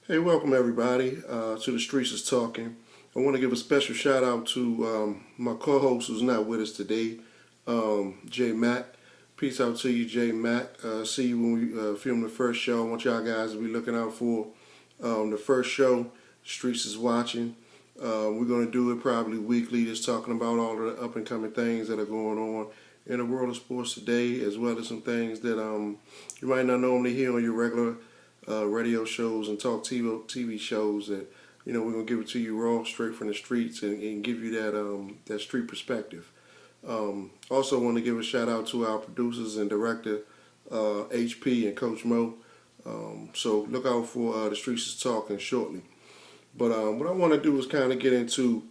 Hey, welcome everybody to the Streets is Talking. I want to give a special shout out to my co-host who's not with us today, JMc. Peace out to you, JMc. See you when we film the first show. I want y'all guys to be looking out for the first show. Streets is watching. We're going to do it probably weekly, just talking about all the up and coming things that are going on in the world of sports today, as well as some things that you might not normally hear on your regular radio shows and talk TV shows. That we're gonna give it to you raw, straight from the streets, and give you that street perspective. Also, want to give a shout out to our producers and director HP and Coach Mo. So look out for the Streets is Talking shortly. But what I want to do is kind of get into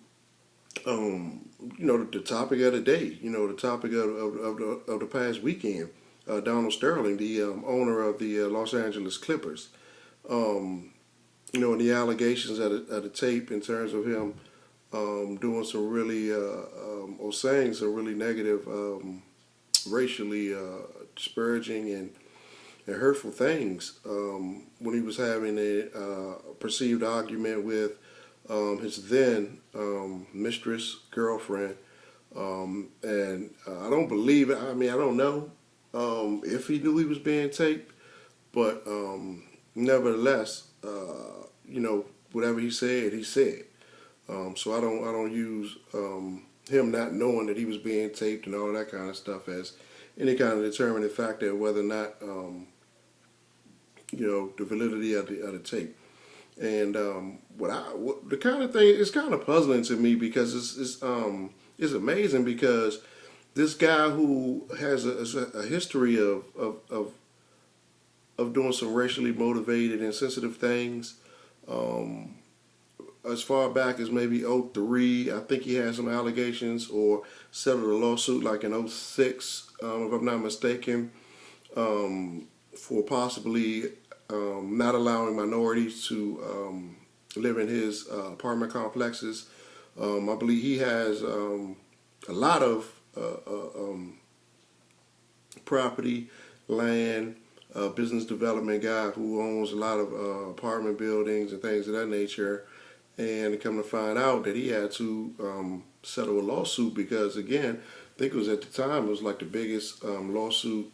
the topic of the day. The topic of the past weekend. Donald Sterling, the owner of the Los Angeles Clippers, and the allegations of the tape in terms of him doing some really or saying some really negative, racially disparaging and hurtful things when he was having a perceived argument with his then mistress, girlfriend, and I don't believe it. I mean, I don't know if he knew he was being taped, but nevertheless, whatever he said, he said. So I don't use him not knowing that he was being taped and all that kind of stuff as any kind of determining factor of whether or not the validity of the tape. And the kind of thing, it's kind of puzzling to me because it's amazing because this guy who has a history of doing some racially motivated and sensitive things, as far back as maybe '03, I think he had some allegations or settled a lawsuit like in '06, if I'm not mistaken, for possibly not allowing minorities to live in his apartment complexes. I believe he has a lot of property, land, business development guy who owns a lot of apartment buildings and things of that nature. And come to find out that he had to settle a lawsuit because, again, I think it was at the time, it was like the biggest lawsuit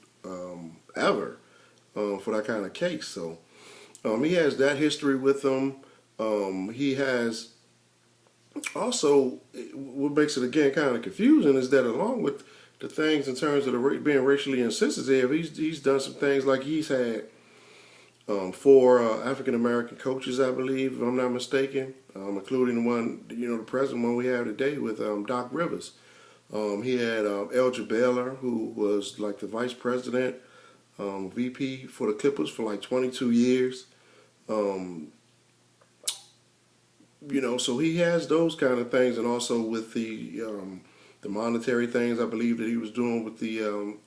ever for that kind of case. So he has that history with them. He has also, what makes it again kind of confusing is that along with the things in terms of being racially insensitive, he's done some things like he's had four African American coaches, I believe, if I'm not mistaken, including the one, the present one we have today with Doc Rivers. He had Elgin Baylor, who was like the vice president, VP for the Clippers for like 22 years. So he has those kind of things, and also with the monetary things, I believe that he was doing with the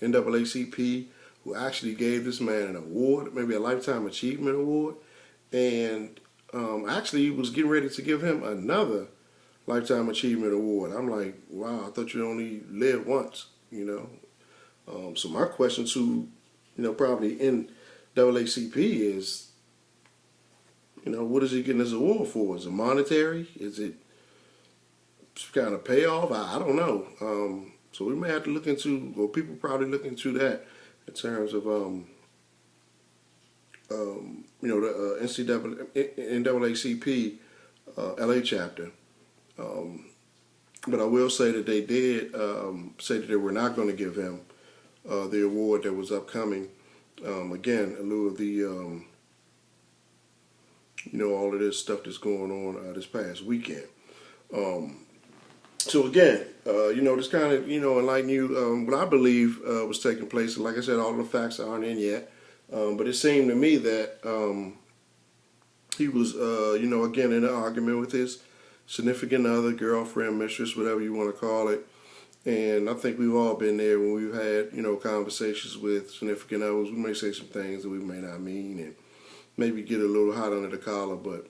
NAACP, who actually gave this man an award, maybe a Lifetime Achievement Award, and actually he was getting ready to give him another Lifetime Achievement Award. I'm like, wow, I thought you only lived once, So my question to, probably NAACP is, what is he getting this award for? Is it monetary? Is it kind of payoff? I don't know. So we may have to look into, or people probably look into that in terms of, the NAACP LA chapter. But I will say that they did say that they were not going to give him the award that was upcoming. Again, in lieu of the all of this stuff that's going on this past weekend. So again, this kind of, enlighten you what I believe was taking place. And like I said, all the facts aren't in yet. But it seemed to me that he was, again, in an argument with his significant other, girlfriend, mistress, whatever you want to call it. And I think we've all been there when we've had, conversations with significant others. We may say some things that we may not mean and maybe get a little hot under the collar. But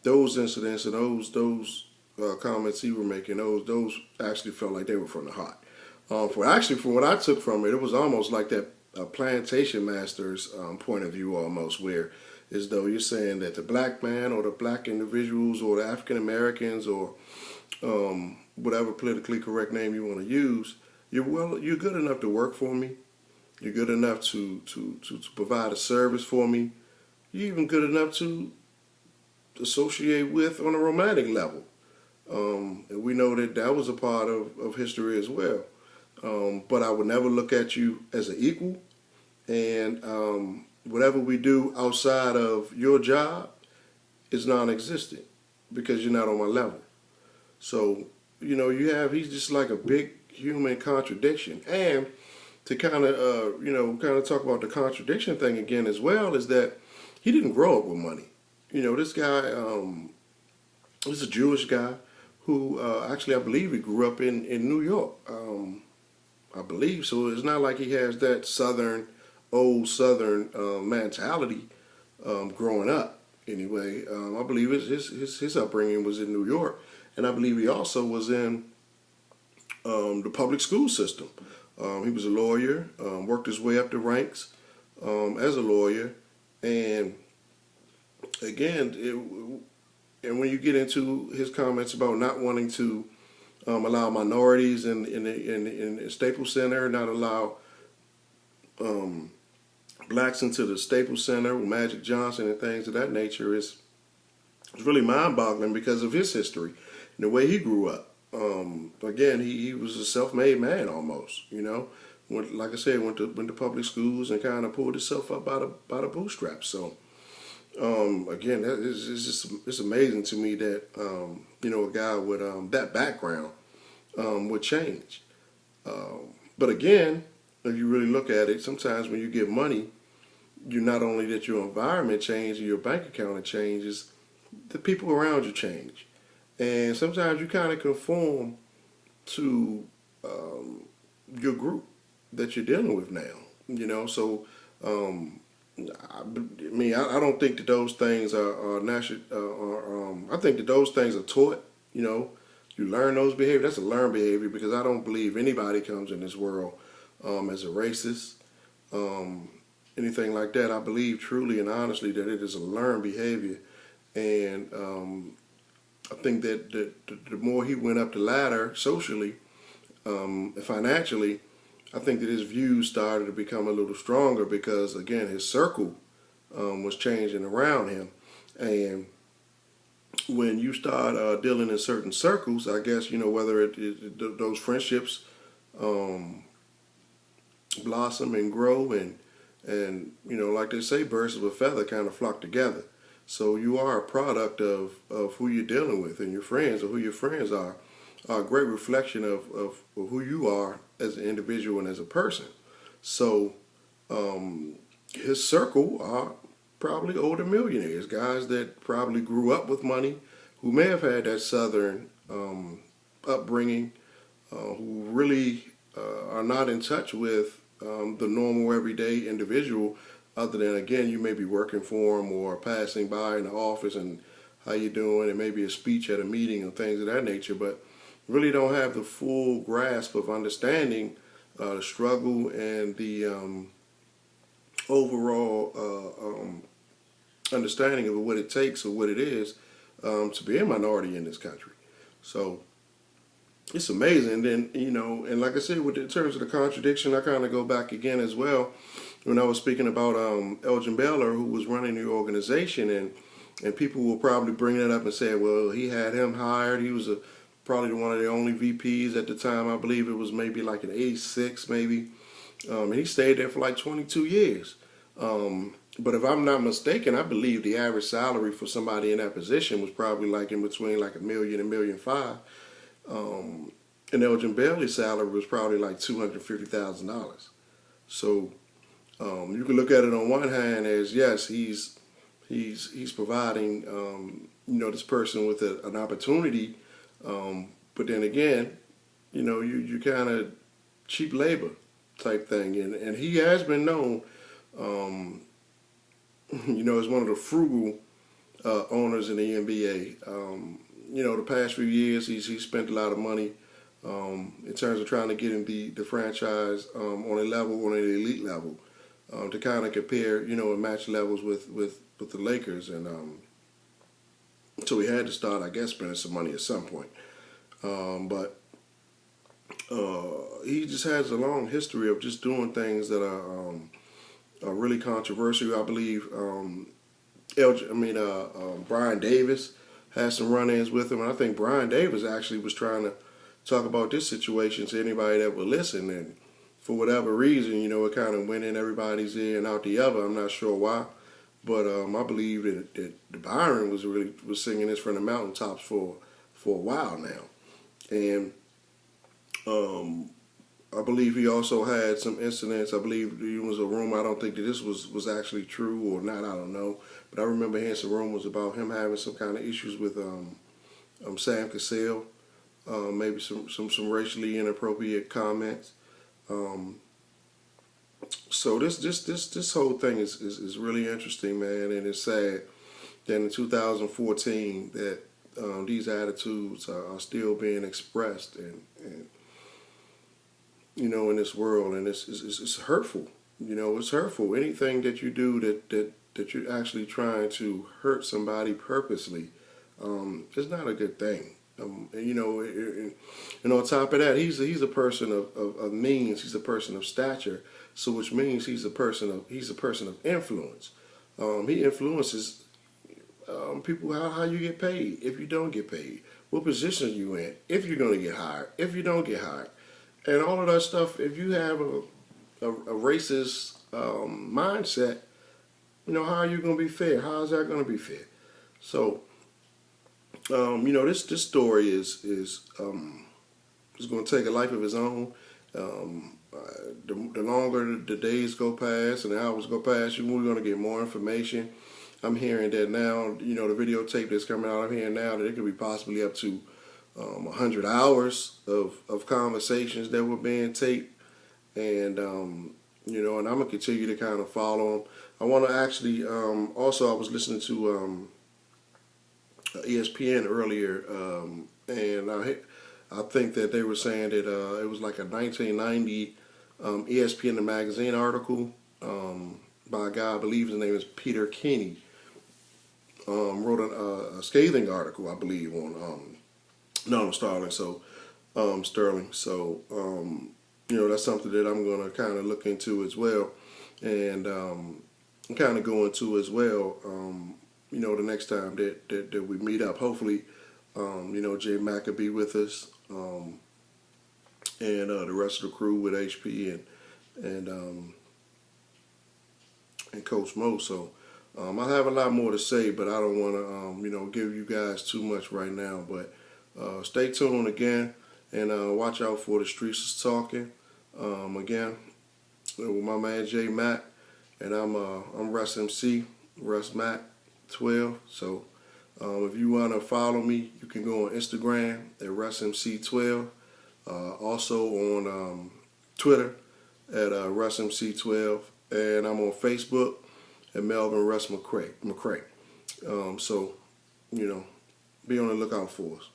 those incidents and those comments he were making, those actually felt like they were from the heart. From what I took from it, it was almost like that plantation master's point of view, almost, where as though you're saying that the black man or the black individuals or the African Americans or whatever politically correct name you want to use, you're good enough to work for me. You're good enough to provide a service for me. You're even good enough to associate with on a romantic level. And we know that that was a part of history as well. But I would never look at you as an equal. And whatever we do outside of your job is non-existent because you're not on my level. So, he's just like a big human contradiction. And to kind of talk about the contradiction thing again as well is that he didn't grow up with money. This guy, this is a Jewish guy who actually I believe he grew up in New York. I believe so. It's not like he has that old Southern mentality growing up. Anyway, I believe his upbringing was in New York, and I believe he also was in the public school system. He was a lawyer, worked his way up the ranks as a lawyer, and again, and when you get into his comments about not wanting to allow minorities in the Staples Center, not allow blacks into the Staples Center with Magic Johnson and things of that nature, it's really mind-boggling because of his history and the way he grew up. Again, he was a self-made man almost. Like I said, went to public schools and kind of pulled himself up by the bootstraps. So. Again, it's amazing to me that a guy with that background would change. But again, if you really look at it, sometimes when you get money, you not only that your environment changes, your bank account changes, the people around you change, and sometimes you kind of conform to your group that you're dealing with now. So. I don't think that those things are natural. I think that those things are taught. You learn those behaviors. That's a learned behavior because I don't believe anybody comes in this world as a racist, anything like that. I believe truly and honestly that it is a learned behavior, and I think that the more he went up the ladder socially and financially, I think that his views started to become a little stronger because, again, his circle was changing around him. And when you start dealing in certain circles, I guess, whether those friendships blossom and grow and like they say, birds of a feather kind of flock together. So you are a product of who you're dealing with, and your friends or who your friends are a great reflection of who you are as an individual and as a person. So his circle are probably older millionaires, guys that probably grew up with money, who may have had that Southern upbringing, who really are not in touch with the normal everyday individual, other than, again, you may be working for them or passing by in the office and how you doing, and maybe a speech at a meeting and things of that nature, but really don't have the full grasp of understanding the struggle and the overall understanding of what it takes or what it is to be a minority in this country. So it's amazing. And then, and like I said, in terms of the contradiction, I kind of go back again as well when I was speaking about Elgin Baylor, who was running the organization, and people will probably bring that up and say, well, he had him hired. He was probably one of the only VPs at the time. I believe it was maybe like in '86, maybe. And he stayed there for like 22 years. But if I'm not mistaken, I believe the average salary for somebody in that position was probably like in between like $1 million and $1.5 million. And Elgin Bailey's salary was probably like $250,000. So you can look at it on one hand as, yes, he's providing this person with an opportunity. But then again, you kind of cheap labor type thing. And he has been known, as one of the frugal owners in the NBA. The past few years, he's spent a lot of money in terms of trying to get in the franchise on an elite level, to kind of compare, and match levels with with the Lakers, and so he had to start, I guess, spending some money at some point. But he just has a long history of just doing things that are really controversial. I believe Brian Davis had some run-ins with him, and I think Brian Davis actually was trying to talk about this situation to anybody that would listen, and for whatever reason, it kind of went in everybody's ear and out the other. I'm not sure why, but I believe that Byron was singing this from the mountaintops for a while now, and I believe he also had some incidents. I believe there was a rumor. I don't think that this was actually true or not. I don't know, but I remember hearing some rumors about him having some kind of issues with Sam Cassell, maybe some racially inappropriate comments. So this whole thing is really interesting, man, and it's sad that in 2014 that these attitudes are still being expressed and in this world, and it's hurtful. It's hurtful. Anything that you do that you're actually trying to hurt somebody purposely, it's not a good thing. And on top of that, he's a person of means. He's a person of stature. So, which means he's a person of influence. He influences people how you get paid, if you don't get paid, what position you in, if you're going to get hired, if you don't get hired, and all of that stuff. If you have a racist mindset, how are you going to be fair? How is that going to be fair? So, this story is going to take a life of its own. The longer the days go past and the hours go past, we're going to get more information. I'm hearing that now, the videotape that's coming out, I'm hearing now that it could be possibly up to 100 hours of conversations that were being taped. And, and I'm going to continue to kind of follow them. I want to actually, also I was listening to ESPN earlier, and I think that they were saying that it was like a 1990 ESPN the magazine article by a guy, I believe his name is Peter Kenny, wrote a scathing article, I believe, on Donald Sterling. So that's something that I'm going to kind of look into as well, and kind of go into as well. The next time that we meet up, hopefully, JMc will be with us, and the rest of the crew with HP and Coach Mo. So I have a lot more to say, but I don't want to give you guys too much right now. But stay tuned again, and watch out for the Streets is Talking. Again, with my man JMc, and I'm RussMc, RussMc 12. So if you want to follow me, you can go on Instagram at RussMc 12. Also on Twitter at RussMc 12, and I'm on Facebook at Melvin Russ McCray. So be on the lookout for us.